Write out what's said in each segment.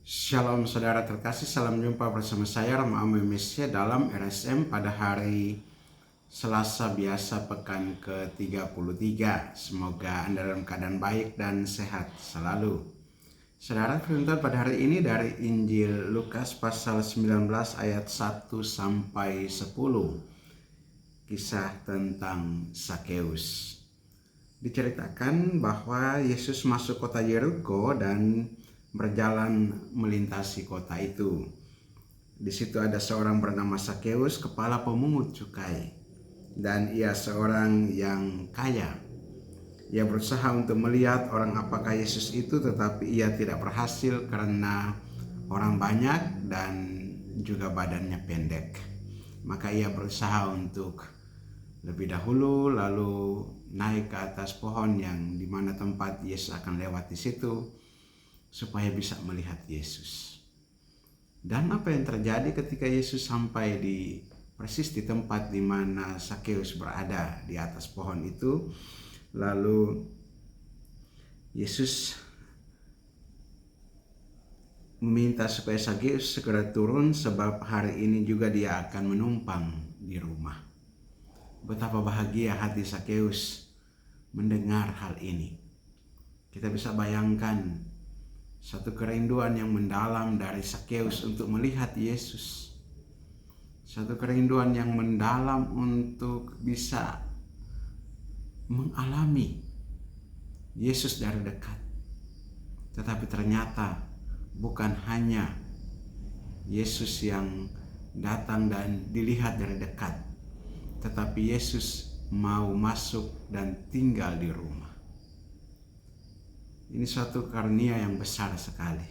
Shalom saudara terkasih, salam jumpa bersama saya Rama Ame Mesya dalam RSM pada hari Selasa biasa pekan ke-33. Semoga Anda dalam keadaan baik dan sehat selalu. Saudara, firman Tuhan pada hari ini dari Injil Lukas pasal 19 ayat 1 sampai 10. Kisah tentang Sakeus. Diceritakan bahwa Yesus masuk kota Yeriko dan berjalan melintasi kota itu. Di situ ada seorang bernama Sakeus, kepala pemungut cukai, dan ia seorang yang kaya. Ia berusaha untuk melihat orang apakah Yesus itu, tetapi ia tidak berhasil karena orang banyak dan juga badannya pendek. Maka ia berusaha untuk lebih dahulu lalu naik ke atas pohon yang dimana tempat Yesus akan lewat di situ, supaya bisa melihat Yesus. Dan apa yang terjadi ketika Yesus sampai persis di tempat di mana Sakeus berada di atas pohon itu, lalu Yesus meminta supaya Sakeus segera turun sebab hari ini juga dia akan menumpang di rumah. Betapa bahagia hati Sakeus mendengar hal ini. Kita bisa bayangkan satu kerinduan yang mendalam dari Sakeus untuk melihat Yesus. Satu kerinduan yang mendalam untuk bisa mengalami Yesus dari dekat. Tetapi ternyata bukan hanya Yesus yang datang dan dilihat dari dekat, tetapi Yesus mau masuk dan tinggal di rumah. Ini suatu karunia yang besar sekali.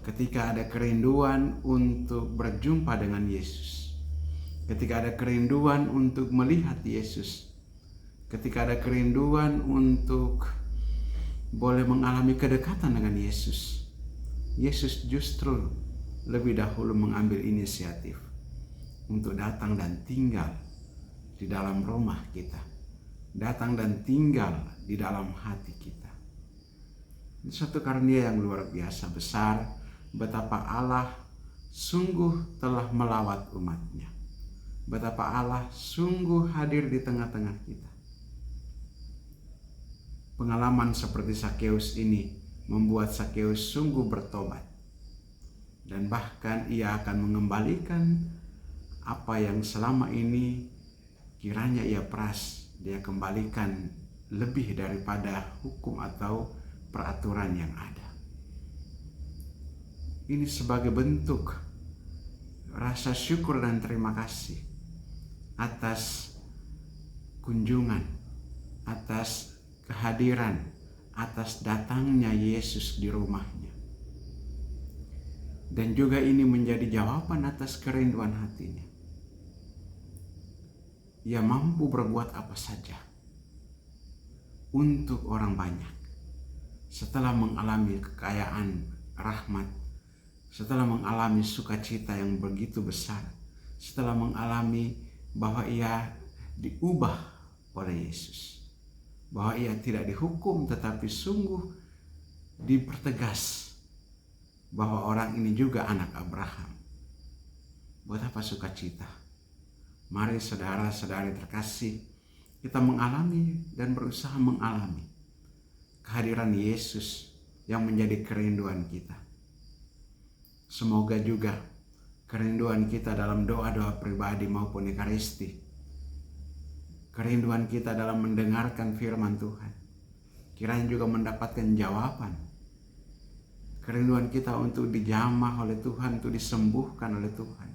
Ketika ada kerinduan untuk berjumpa dengan Yesus, ketika ada kerinduan untuk melihat Yesus, ketika ada kerinduan untuk boleh mengalami kedekatan dengan Yesus, Yesus justru lebih dahulu mengambil inisiatif untuk datang dan tinggal di dalam rumah kita, datang dan tinggal di dalam hati kita. Ini suatu karunia yang luar biasa besar, betapa Allah sungguh telah melawat umatnya, betapa Allah sungguh hadir di tengah-tengah kita. Pengalaman seperti Sakeus ini membuat Sakeus sungguh bertobat, dan bahkan ia akan mengembalikan apa yang selama ini kiranya ia peras, dia kembalikan lebih daripada hukum atau peraturan yang ada. Ini sebagai bentuk rasa syukur dan terima kasih atas kunjungan, atas kehadiran, atas datangnya Yesus di rumahnya. Dan juga ini menjadi jawaban atas kerinduan hatinya. Ia mampu berbuat apa saja untuk orang banyak. Setelah mengalami kekayaan, rahmat, setelah mengalami sukacita yang begitu besar, setelah mengalami bahwa ia diubah oleh Yesus, bahwa ia tidak dihukum tetapi sungguh dipertegas bahwa orang ini juga anak Abraham. Betapa sukacita. Mari saudara-saudari terkasih, kita mengalami dan berusaha mengalami kehadiran Yesus yang menjadi kerinduan kita. Semoga juga kerinduan kita dalam doa-doa pribadi maupun ekaristi, kerinduan kita dalam mendengarkan firman Tuhan, kiranya juga mendapatkan jawaban. Kerinduan kita untuk dijamah oleh Tuhan, untuk disembuhkan oleh Tuhan.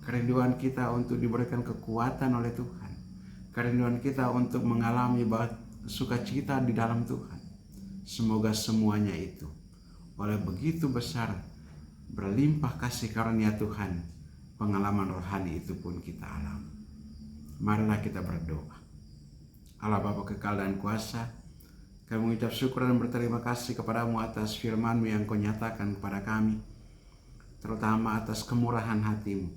Kerinduan kita untuk diberikan kekuatan oleh Tuhan. Kerinduan kita untuk mengalami sukacita di dalam Tuhan. Semoga semuanya itu oleh begitu besar berlimpah kasih karunia Tuhan, pengalaman rohani itu pun kita alami. Marilah kita berdoa. Allah Bapa kekal dan kuasa, kami mengucap syukur dan berterima kasih kepadamu atas firman-Mu yang Kau nyatakan kepada kami, terutama atas kemurahan hati-Mu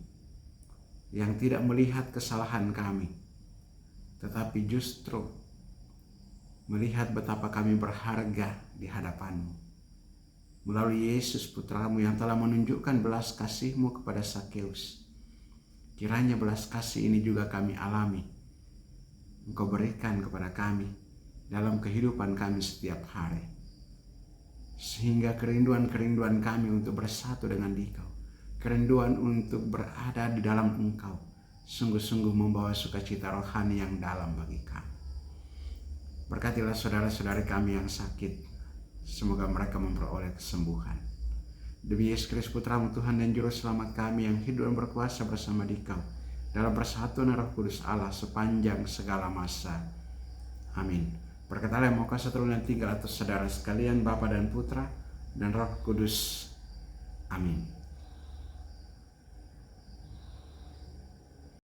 yang tidak melihat kesalahan kami, tetapi justru melihat betapa kami berharga di hadapan-Mu. melalui Yesus putramu yang telah menunjukkan belas kasih-Mu kepada Sakeus. Kiranya belas kasih ini juga kami alami. Engkau berikan kepada kami dalam kehidupan kami setiap hari. Sehingga kerinduan-kerinduan kami untuk bersatu dengan Dikau, kerinduan untuk berada di dalam Engkau, sungguh-sungguh membawa sukacita rohani yang dalam bagi kami. Berkatilah saudara-saudari kami yang sakit, semoga mereka memperoleh kesembuhan. Demi Yesus Kristus putramu Tuhan dan Juru Selamat kami yang hidup dan berkuasa bersama Dikau dalam persatuan Roh Kudus Allah sepanjang segala masa. Amin. Berkatalah yang mau kuasa turun dan tinggal atas saudara sekalian, Bapa dan Putra dan Roh Kudus. Amin.